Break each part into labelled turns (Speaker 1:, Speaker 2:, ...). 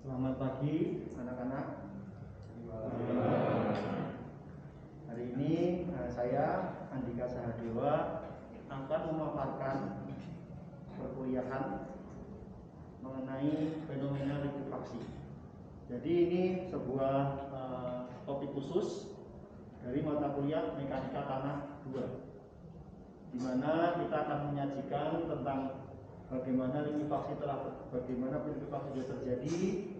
Speaker 1: Selamat pagi anak-anak. Hari ini saya Andika Sahadewa akan memaparkan perkuliahan mengenai fenomena likuifaksi. Jadi ini sebuah topik khusus dari mata kuliah Mekanika Tanah 2, di mana kita akan menyajikan tentang bagaimana likuifaksi sudah terjadi.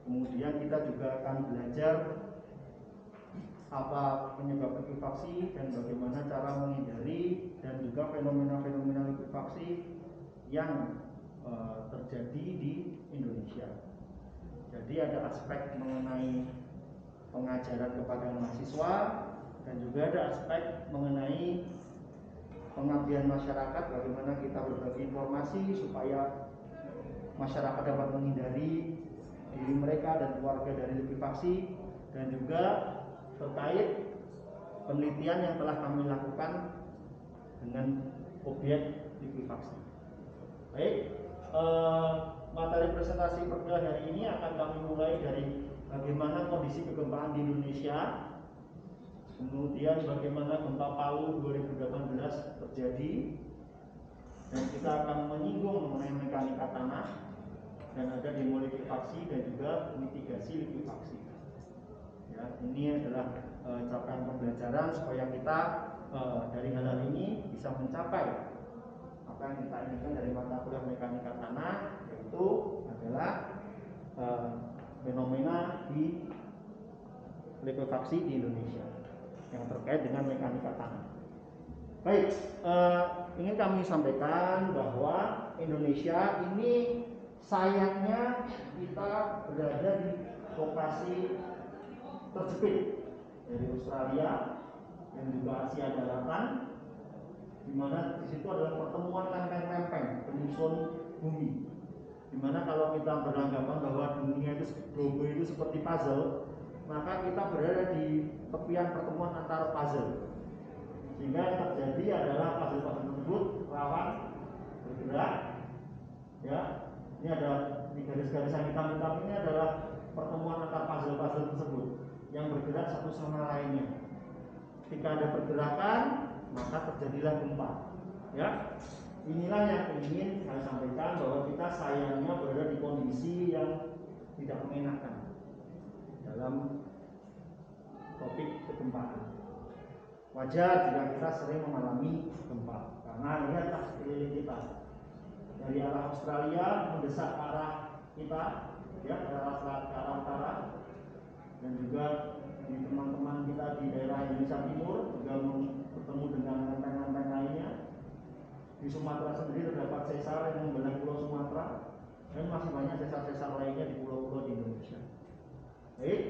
Speaker 1: Kemudian kita juga akan belajar apa penyebab likuifaksi dan bagaimana cara menghindari, dan juga fenomena-fenomena likuifaksi yang terjadi di Indonesia. Jadi ada aspek mengenai pengajaran kepada mahasiswa, dan juga ada aspek mengenai pengabdian masyarakat, bagaimana kita berbagi informasi supaya masyarakat dapat menghindari diri mereka dan keluarga dari likuifaksi, dan juga terkait penelitian yang telah kami lakukan dengan objek likuifaksi. Baik, materi presentasi perkuliahan hari ini akan kami mulai dari bagaimana kondisi kegempaan di Indonesia, kemudian bagaimana gempa Palu 2018 terjadi, dan kita akan menyinggung mengenai mekanika tanah, dan ada demo likuifaksi dan juga mitigasi likuifaksi. Ya, ini adalah capaian pembelajaran supaya kita dari hal ini bisa mencapai apa yang kita inginkan dari mata kuliah mekanika tanah, yaitu adalah fenomena di likuifaksi di Indonesia yang terkait dengan mekanika tanah. Baik, ingin kami sampaikan bahwa Indonesia ini sayangnya kita berada di lokasi terjepit dari Australia dan juga Asia Daratan, di mana di situ adalah pertemuan lempeng-lempeng penyusun bumi. Di mana kalau kita beranggapan bahwa dunia itu globe itu seperti puzzle, maka kita berada di tepian pertemuan antara puzzle. Sehingga yang terjadi adalah puzzle-puzzle tersebut rawan bergerak. Ya, ini ada di garis-garis yang hitam-hitam ini adalah pertemuan antar puzzle-puzzle tersebut yang bergerak satu sama lainnya. Ketika ada pergerakan, maka terjadilah gempa. Ya, inilah yang ingin saya sampaikan, bahwa kita sayangnya berada di kondisi yang tidak mengenakan dalam topik kegempaan. Wajar jika kita sering mengalami gempa, karena lihatlah sekeliling kita, dari arah Australia mendesak ke arah kita, ya, ke arah utara, dan juga di teman-teman kita di daerah Indonesia Timur juga bertemu dengan lempeng-lempeng lainnya. Di Sumatera sendiri terdapat sesar yang membelah Pulau Sumatera, dan masih banyak sesar-sesar lainnya di pulau-pulau di Indonesia. Baik,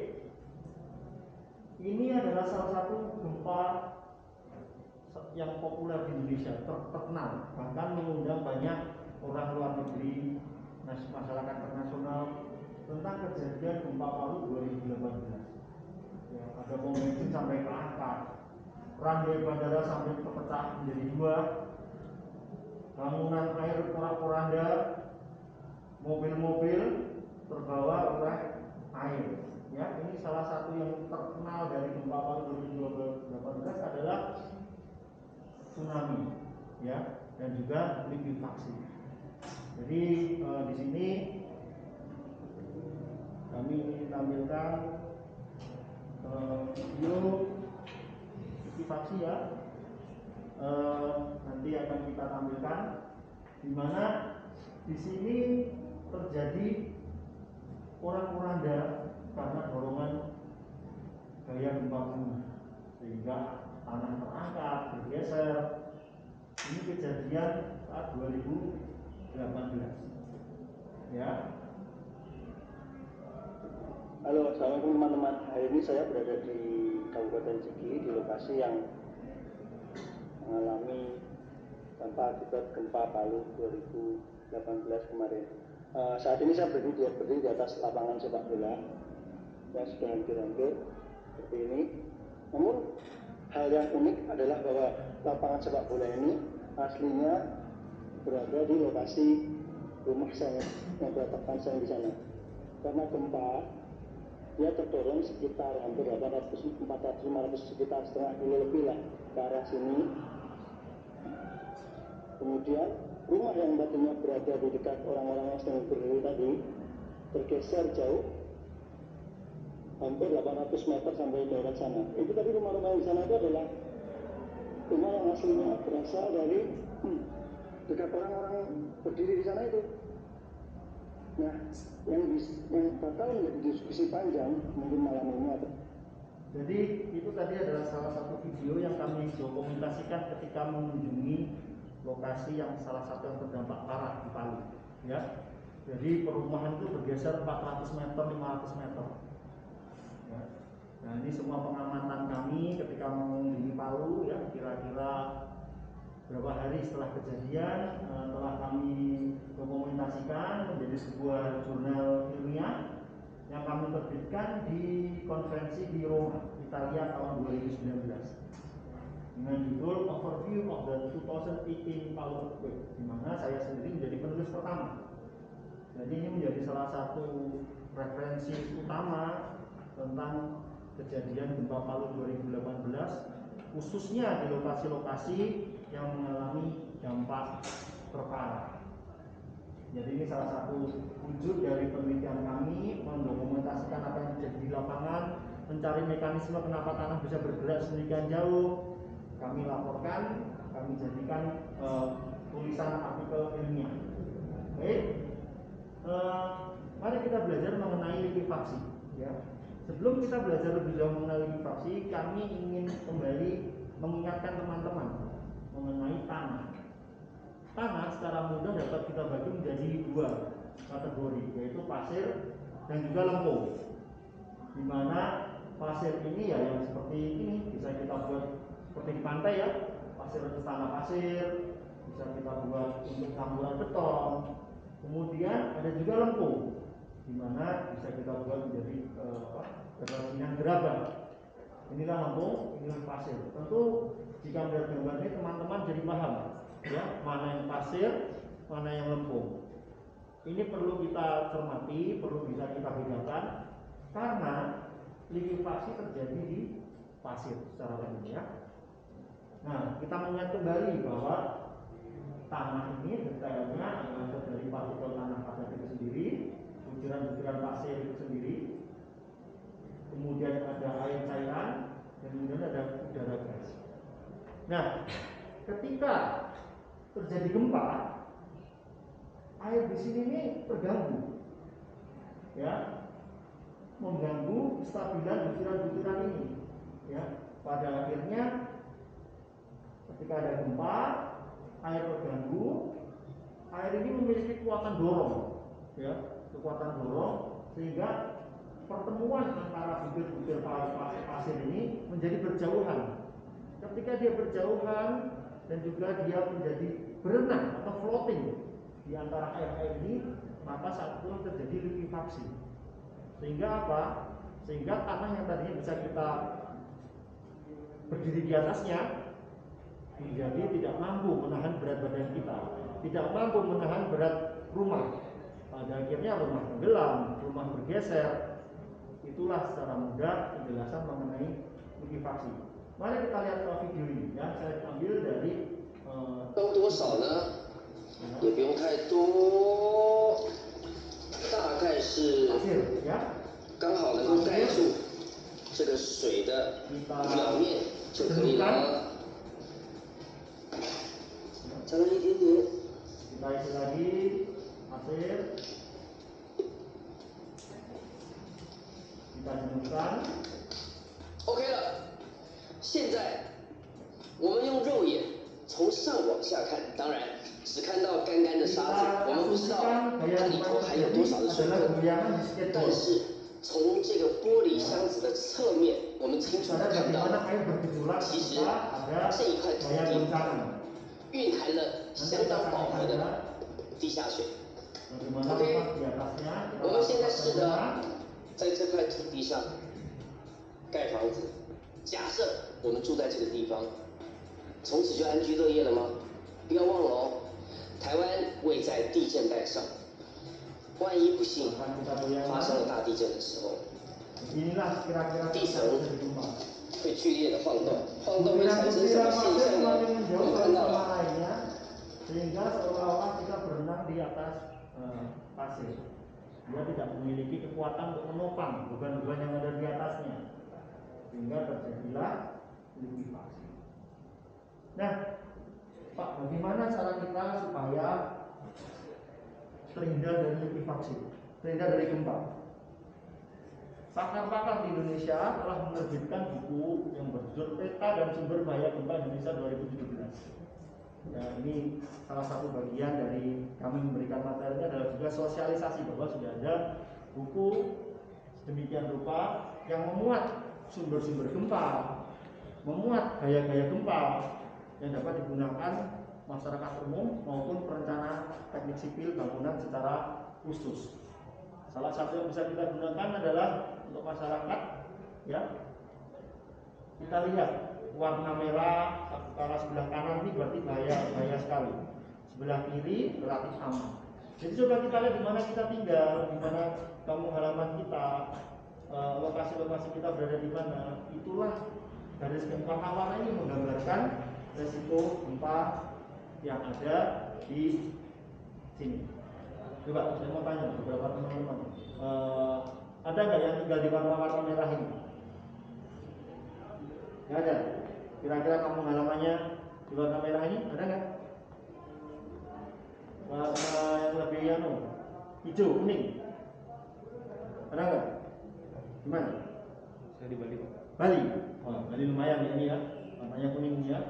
Speaker 1: ini adalah salah satu gempa yang populer di Indonesia, terkenal, bahkan mengundang banyak orang luar negeri, masyarakat internasional, tentang kejadian gempa Palu 2018. Ya, ada bom bensin sampai keangkat, runway bandara sampai terpecah menjadi dua, bangunan air porak-poranda, mobil-mobil terbawa oleh air. Ya, ini salah satu yang terkenal dari gempa Palu 2018 adalah tsunami, ya, dan juga likuifaksi. Jadi di sini kami ingin tampilkan video likuifaksi, ya. Nanti akan kita tampilkan di mana di sini terjadi porak-poranda karena dorongan gaya gempa bumi, sehingga tanah terangkat, bergeser. Ini kejadian saat 2018. Ya.
Speaker 2: Halo, assalamualaikum teman-teman. Hari ini saya berada di Kabupaten Sigi, di lokasi yang mengalami dampak akibat gempa Palu 2018 kemarin. Saat ini saya berdiri di atas lapangan sepak bola yang sudah hancur-hancur seperti ini. Namun hal yang unik adalah bahwa lapangan sepak bola ini aslinya berada di lokasi rumah saya yang beratapan saya di sana. karena gempa dia terdorong sekitar hampir 400-500 sekitar setengah kilo lebih lah ke arah sini. Kemudian rumah yang tadinya berada di dekat orang-orang yang sedang berdiri tadi tergeser jauh hampir 800 meter sampai daerah sana. Itu tadi rumah-rumah yang di sana itu adalah rumah yang aslinya berasal dari dekat orang-orang berdiri di sana itu. Nah, yang bakal menjadi diskusi panjang mungkin malam ini atau
Speaker 1: jadi itu tadi adalah salah satu video yang kami dokumentasikan ketika mengunjungi lokasi yang salah satu yang terdampak parah di Palu, ya. Jadi perumahan itu bergeser 400 meter, 500 meter. Ya. Nah, ini semua pengamatan kami ketika mengunjungi Palu, ya, kira-kira beberapa hari setelah kejadian telah kami dokumentasikan menjadi sebuah jurnal ilmiah yang kami terbitkan di konferensi di Roma, Italia tahun 2019 dengan judul Overview of the 2018 Palu Earthquake, di mana saya sendiri menjadi penulis pertama. Jadi ini menjadi salah satu referensi utama tentang kejadian gempa Palu 2018, khususnya di lokasi-lokasi yang mengalami dampak terparah. Jadi ini salah satu wujud dari penelitian kami, mendokumentasikan apa yang terjadi di lapangan, mencari mekanisme kenapa tanah bisa bergerak sedemikian jauh. Kami laporkan, kami jadikan tulisan artikel ilmiah. Baik, mari kita belajar mengenai likuifaksi. Ya. Sebelum kita belajar lebih jauh mengenai likuifaksi, kami ingin kembali mengingatkan teman-teman mengenai tanah. Tanah secara mudah dapat kita bagi menjadi dua kategori, yaitu pasir dan juga lempung. Di mana pasir ini ya yang seperti ini bisa kita buat seperti di pantai, ya, pasir tanah pasir, bisa kita buat untuk campuran beton. Kemudian ada juga lempung, di mana bisa kita buat menjadi kerajinan gerabah. Inilah lempung, inilah pasir. Tentu jika melihat gambar ini teman-teman jadi paham, ya, mana yang pasir, mana yang lempung. Ini perlu kita cermati, perlu bisa kita bedakan, karena likuifaksi terjadi di pasir secara umum, ya. Nah, kita mengingat kembali bahwa tanah ini detailnya ada dari partikel tanah padat itu sendiri, butiran-butiran pasir itu sendiri, kemudian ada air cairan, dan kemudian ada udara gas. Nah, ketika terjadi gempa, air di sini ini terganggu, ya, mengganggu kestabilan butiran-butiran ini, ya. Pada akhirnya ketika ada gempa, air terganggu, air ini memiliki kekuatan dorong, ya, kekuatan dorong, sehingga pertemuan antara butir-butir pasir ini menjadi berjauhan. Ketika dia berjauhan dan juga dia menjadi berenang atau floating di antara air-air ini, maka saat itu terjadi likuifaksi. Sehingga apa? Sehingga tanah yang tadinya bisa kita berdiri di atasnya menjadi tidak mampu menahan berat badan kita, tidak mampu menahan berat rumah. Pada akhirnya rumah tenggelam, rumah bergeser. Itulah secara mudah penjelasan mengenai likuifaksi. Mari kita lihat video ini, ya. Saya ambil dari
Speaker 3: 多少呢？也不用太多，大概是
Speaker 1: pasir, ya.
Speaker 3: 刚好能够盖住这个水的表面就可以了。再来一点点。
Speaker 1: Kita isi lagi pasir. Kita jenuhkan.
Speaker 3: OK 了，现在我们用肉眼从上往下看，当然只看到干干的沙子，我们不知道它里头含有多少的水分。但是从这个玻璃箱子的侧面，我们清楚地看到，其实这一块土地蕴含了相当饱和的地下水。OK， 我们现在试着在这块土地上盖房子。假设我们住在这个地方，从此就安居乐业了吗？不要忘了哦，台湾位在地震带上，万一不幸发生了地震的时候，
Speaker 1: Inilah kira-kira
Speaker 3: 地层
Speaker 1: terjadi gempa.
Speaker 3: 会剧烈的晃动，晃动会产生什么
Speaker 1: Butiran
Speaker 3: 现
Speaker 1: pasir
Speaker 3: 象呢？
Speaker 1: semakin
Speaker 3: 我
Speaker 1: menjauh
Speaker 3: 们看
Speaker 1: satu
Speaker 3: 到
Speaker 1: sama lainnya sehingga seolah-olah kita berenang di atas pasir. Dia tidak memiliki kekuatan untuk menopang beban-beban yang ada di atasnya, sehingga terjadilah likuifaksi. Nah, Pak, bagaimana cara kita supaya terhindar dari likuifaksi, terhindar dari gempa? Pakar-pakar di Indonesia telah menerbitkan buku yang berjudul Peta dan Sumber Bahaya Gempa Indonesia 2017. Ya, ini salah satu bagian dari kami memberikan materinya adalah juga sosialisasi bahwa sudah ada buku sedemikian rupa yang memuat sumber-sumber gempa, memuat gaya-gaya gempa yang dapat digunakan masyarakat umum maupun perencana teknik sipil bangunan secara khusus. Salah satu yang bisa kita gunakan adalah untuk masyarakat, ya. Kita lihat warna merah arah sebelah kanan ini berarti bahaya sekali. Sebelah kiri relatif aman. Jadi coba kita lihat di mana kita tinggal, di mana kampung halaman kita, lokasi-lokasi kita berada di mana. Itulah garis warna-warna ini menggambarkan resiko gempa yang ada di sini. Coba saya mau tanya beberapa teman-teman, ada nggak yang tinggal di warna-warna merah ini? Nggak ada. Kira-kira kampung halamannya di warna merah ini ada nggak? Warna yang lebih hijau, kuning, ada nggak? Gimana?
Speaker 4: Saya di Bali, Pak.
Speaker 1: Bali. Wah, Bali lumayan ya ini ya, warnanya kuning ya.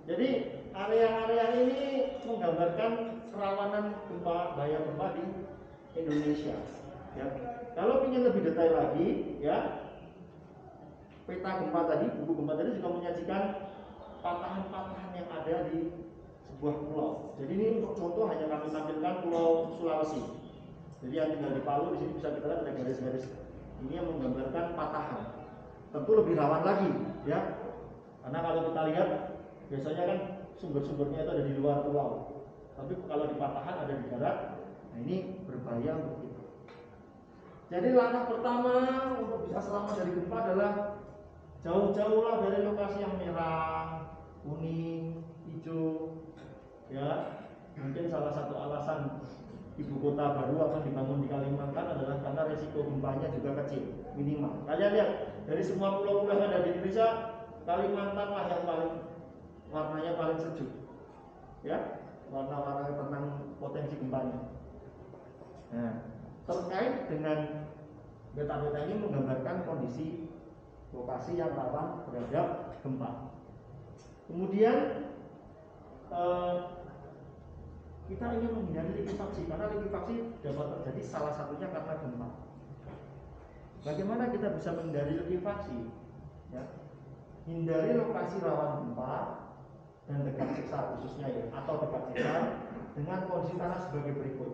Speaker 1: Jadi area-area ini menggambarkan kerawanan gempa, bahaya gempa di Indonesia. Ya. Kalau ingin lebih detail lagi, ya, peta gempa tadi, buku gempa tadi juga menyajikan patahan-patahan yang ada di sebuah pulau. Jadi ini untuk contoh hanya kami tampilkan Pulau Sulawesi. Jadi yang tinggal di Palu di sini bisa kita lihat ada garis-garis ini yang menggambarkan patahan. Tentu lebih rawan lagi, ya, karena kalau kita lihat biasanya kan sumber-sumbernya itu ada di luar pulau. Tapi kalau di patahan ada di darat, nah ini berbahaya untuk kita. Jadi langkah pertama untuk bisa selamat dari gempa adalah jauh-jauhlah dari lokasi yang merah, kuning, hijau. Ya, mungkin salah satu alasan ibu kota baru akan dibangun di Kalimantan adalah karena risiko gempanya juga kecil, minimal. Kalian lihat dari semua pulau-pulau yang ada di Indonesia, Kalimantan lah yang paling warnanya paling sejuk. Ya, warna-warna tentang potensi gempanya. Nah, terkait dengan peta-peta ini menggambarkan kondisi lokasi yang rawan terhadap gempa. Kemudian kita ingin menghindari likuifaksi karena likuifaksi dapat terjadi salah satunya karena gempa. Bagaimana kita bisa menghindari likuifaksi? Ya, hindari lokasi rawan gempa dan dekat sesar khususnya ya, atau dekat sesar dengan kondisi tanah sebagai berikut: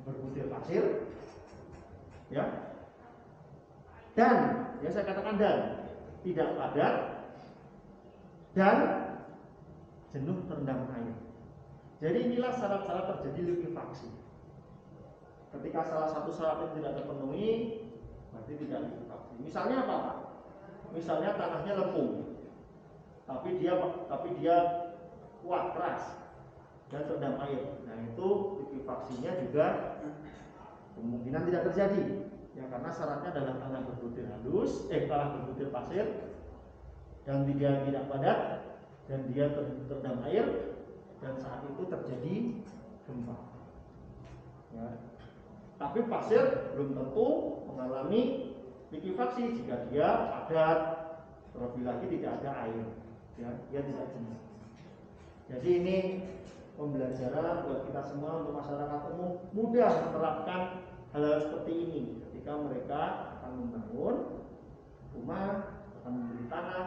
Speaker 1: berbutir pasir, ya, dan ya saya katakan dan tidak padat dan jenuh terendam air. Jadi inilah syarat-syarat terjadi likuifaksi. Ketika salah satu syarat itu tidak terpenuhi, berarti tidak likuifaksi. Misalnya apa, Pak? Misalnya tanahnya lepung, tapi dia kuat, keras dan terendam air. Nah itu likuifaksinya juga kemungkinan tidak terjadi. Ya karena syaratnya adalah tanah berbutir halus, tanah berbutir pasir, dan dia tidak padat dan dia terendam air, dan saat itu terjadi gempa. Ya. Tapi pasir belum tentu mengalami likuifaksi jika dia padat, terlebih lagi tidak ada air, ya, dia tidak jenuh. Jadi ini pembelajaran buat kita semua untuk masyarakat umum mudah menerapkan hal-hal seperti ini ketika mereka akan membangun rumah, akan membeli tanah,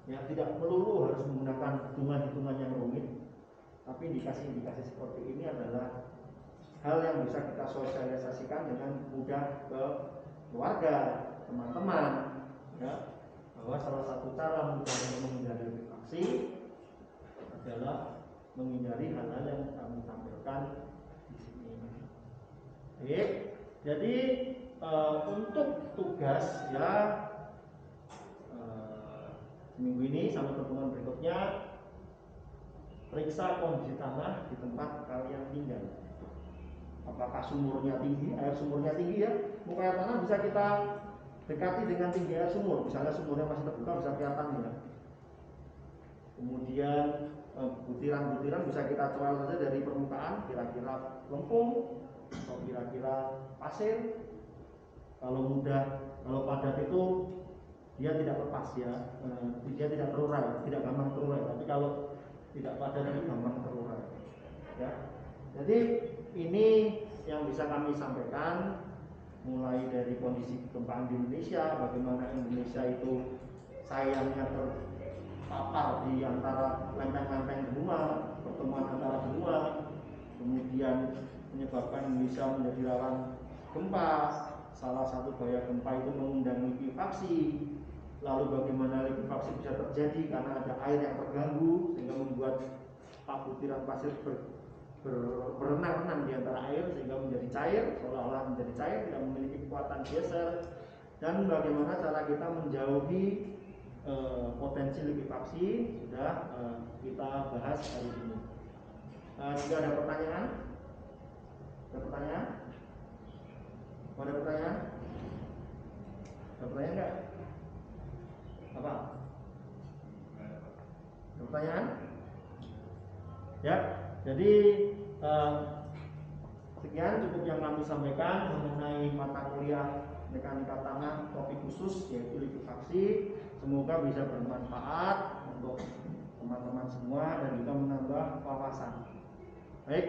Speaker 1: ya tidak melulu harus menggunakan hitungan-hitungan yang rumit. Tapi indikasi-indikasi seperti ini adalah hal yang bisa kita sosialisasikan dengan mudah ke keluarga, teman-teman, ya, bahwa salah satu cara mudah untuk menghindari likuifaksi adalah menghindari hal-hal yang kami tampilkan di sini. Oke, jadi untuk tugas ya minggu ini sampai pertemuan berikutnya, periksa kondisi tanah di tempat kalian tinggal. Apakah sumurnya tinggi, air sumurnya tinggi ya. Muka air tanah bisa kita dekati dengan tinggi air sumur. Misalnya sumurnya masih terbuka bisa kelihatan ya. Kemudian butiran-butiran bisa kita coel saja dari permukaan, kira-kira lempung atau kira-kira pasir. Kalau mudah, kalau padat itu dia tidak lepas ya, dia tidak terurai, tidak gampang terurai. Tapi kalau tidak padat itu gampang terurai. Ya, jadi ini yang bisa kami sampaikan, mulai dari kondisi kegempaan di Indonesia, bagaimana Indonesia itu sayangnya terpapar di antara lempeng-lempeng benua, pertemuan antara benua, kemudian menyebabkan Indonesia menjadi rawan gempa. Salah satu bahaya gempa itu mengundang likuifaksi. Lalu bagaimana likuifaksi bisa terjadi karena ada air yang terganggu sehingga membuat butiran pasir berenang-renang di antara air sehingga menjadi cair, seolah-olah menjadi cair, tidak memiliki kekuatan geser. Dan bagaimana cara kita menjauhi potensi likuifaksi sudah kita bahas hari ini. Jika ada pertanyaan? Ada pertanyaan? Ada pertanyaan? Ada pertanyaan enggak? Apa? Ada pertanyaan? Ya, jadi sekian cukup yang kami sampaikan mengenai mata kuliah mekanika tanah topik khusus yaitu likuifaksi. Semoga bisa bermanfaat untuk teman-teman semua dan juga menambah wawasan. Baik.